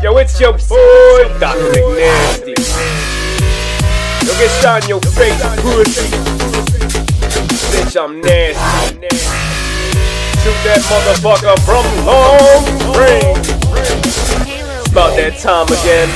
Yo, it's your boy, DrMcNastee. Yo, get shot in your face, pussy. Bitch, I'm nasty. Shoot that motherfucker from long range. It's about that time again.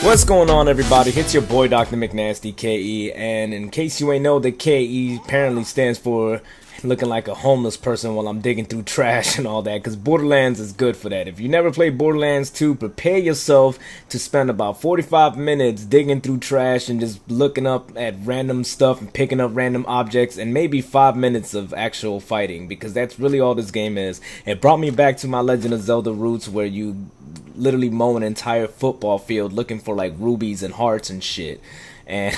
What's going on, everybody? It's your boy DrMcNastee KE, and in case you ain't know, the KE apparently stands for looking like a homeless person while I'm digging through trash and all that, because Borderlands is good for that. If you never played Borderlands 2, prepare yourself to spend about 45 minutes digging through trash and just looking up at random stuff and picking up random objects, and maybe 5 minutes of actual fighting, because that's really all this game is. It brought me back to my Legend of Zelda roots, where you literally mow an entire football field looking for like rubies and hearts and shit. And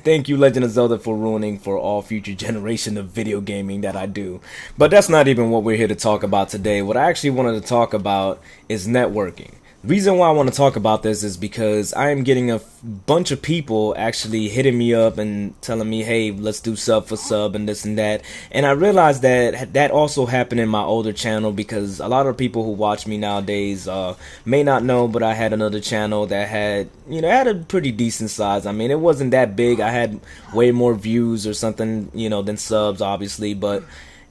thank you, Legend of Zelda, for ruining for all future generation of video gaming that I do. But that's not even what we're here to talk about today. What I actually wanted to talk about is networking. The reason why I want to talk about this is because I am getting a bunch of people actually hitting me up and telling me, hey, let's do sub for sub and this and that. And I realized that that also happened in my older channel, because a lot of people who watch me nowadays may not know, but I had another channel that had, had a pretty decent size. I mean, it wasn't that big. I had way more views or something, than subs, obviously, but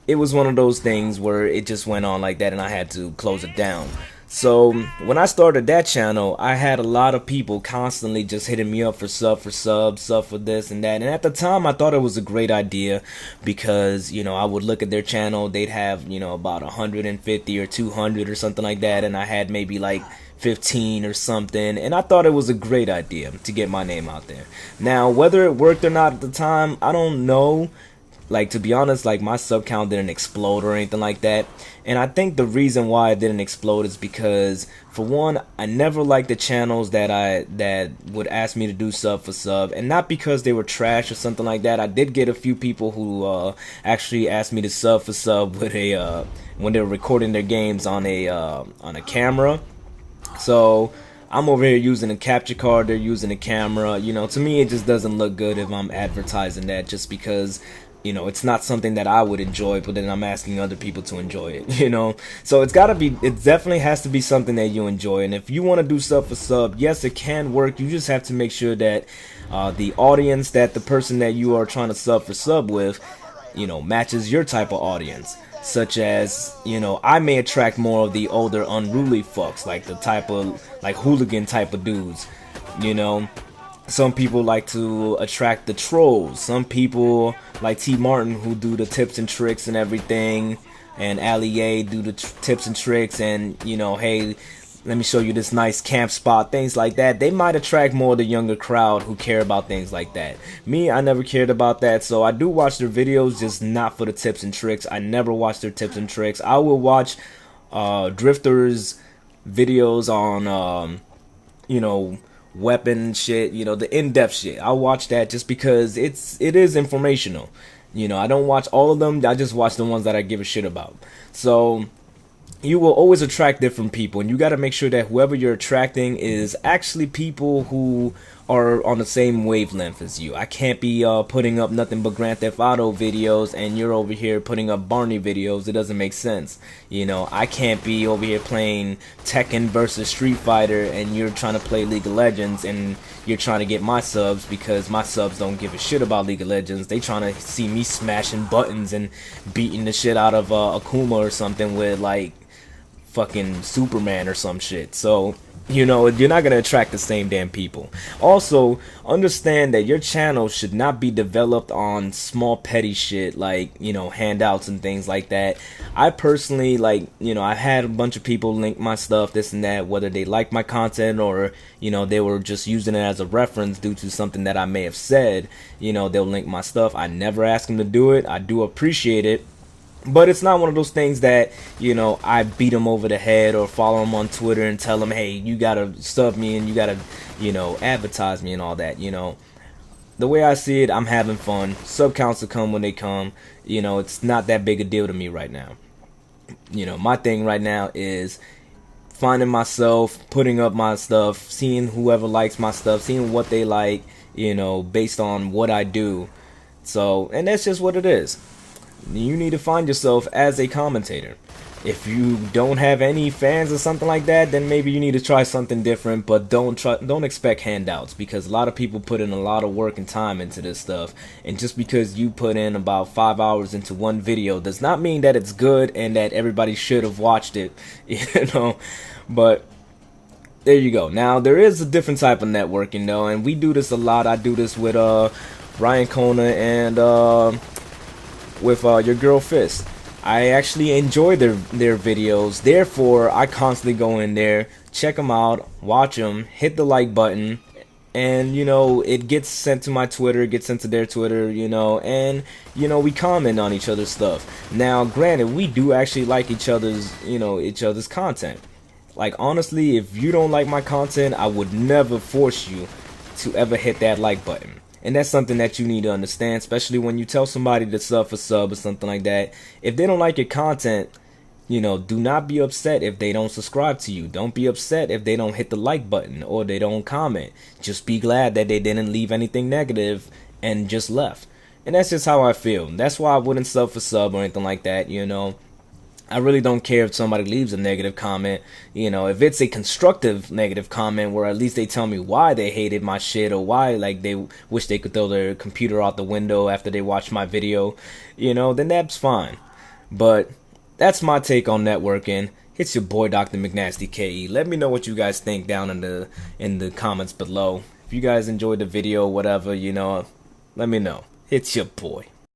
it was one of those things where it just went on like that and I had to close it down. So when I started that channel, I had a lot of people constantly just hitting me up for sub for this and that. And at the time, I thought it was a great idea, because, I would look at their channel, they'd have, about 150 or 200 or something like that. And I had maybe like 15 or something. And I thought it was a great idea to get my name out there. Now, whether it worked or not at the time, I don't know. Like, to be honest, like, my sub count didn't explode or anything like that. And I think the reason why it didn't explode is because, for one, I never liked the channels that would ask me to do sub for sub, and not because they were trash or something like that. I did get a few people who actually asked me to sub for sub with a when they were recording their games on a camera. So I'm over here using a capture card, they're using a camera. To me, it just doesn't look good if I'm advertising that, just because it's not something that I would enjoy, but then I'm asking other people to enjoy it, So it definitely has to be something that you enjoy. And if you want to do sub for sub, yes, it can work. You just have to make sure that the audience, that the person that you are trying to sub for sub with, matches your type of audience. Such as, I may attract more of the older unruly fucks, like the type of, like, hooligan type of dudes, Some people like to attract the trolls. Some people like T. Martin, who do the tips and tricks and everything, and Ali A do the tips and tricks, and hey, let me show you this nice camp spot, things like that. They might attract more of the younger crowd who care about things like that. Me, I never cared about that, so I do watch their videos, just not for the tips and tricks. I never watch their tips and tricks. I will watch drifters videos on weapon shit, the in-depth shit. I'll watch that just because it is informational. I don't watch all of them. I just watch the ones that I give a shit about. So you will always attract different people, and you got to make sure that whoever you're attracting is actually people who are on the same wavelength as you. I can't be putting up nothing but Grand Theft Auto videos and you're over here putting up Barney videos. It doesn't make sense. I can't be over here playing Tekken versus Street Fighter and you're trying to play League of Legends and you're trying to get my subs, because my subs don't give a shit about League of Legends. They trying to see me smashing buttons and beating the shit out of Akuma or something with like fucking Superman or some shit. So you're not gonna attract the same damn people. Also, understand that your channel should not be developed on small petty shit like handouts and things like that. I personally, like, I had a bunch of people link my stuff, this and that, whether they like my content or they were just using it as a reference due to something that I may have said. They'll link my stuff. I never ask them to do it. I do appreciate it. But it's not one of those things that, I beat them over the head or follow them on Twitter and tell them, hey, you gotta sub me and you gotta, advertise me and all that, The way I see it, I'm having fun. Sub counts will come when they come. It's not that big a deal to me right now. My thing right now is finding myself, putting up my stuff, seeing whoever likes my stuff, seeing what they like, based on what I do. So, and that's just what it is. You need to find yourself as a commentator. If you don't have any fans or something like that, then maybe you need to try something different, but don't expect handouts, because a lot of people put in a lot of work and time into this stuff, and just because you put in about 5 hours into one video does not mean that it's good and that everybody should have watched it, you know. But there you go. Now, there is a different type of networking though, and we do this a lot. I do this with Ryan Cona and with your girl Fist. I actually enjoy their videos, therefore I constantly go in there, check them out, watch them, hit the like button, and you know, it gets sent to my Twitter, gets sent to their Twitter, you know, and you know, we comment on each other's stuff. Now, granted, we do actually like each other's, you know, each other's content. Like, honestly, if you don't like my content, I would never force you to ever hit that like button. And that's something that you need to understand, especially when you tell somebody to sub for sub or something like that. If they don't like your content, you know, do not be upset if they don't subscribe to you. Don't be upset if they don't hit the like button or they don't comment. Just be glad that they didn't leave anything negative and just left. And that's just how I feel. That's why I wouldn't sub for sub or anything like that, you know. I really don't care if somebody leaves a negative comment. You know, if it's a constructive negative comment where at least they tell me why they hated my shit, or why like they wish they could throw their computer out the window after they watch my video, you know, then that's fine. But that's my take on networking. It's your boy DrMcNastee KE. Let me know what you guys think down in the comments below. If you guys enjoyed the video, whatever, you know, let me know. It's your boy.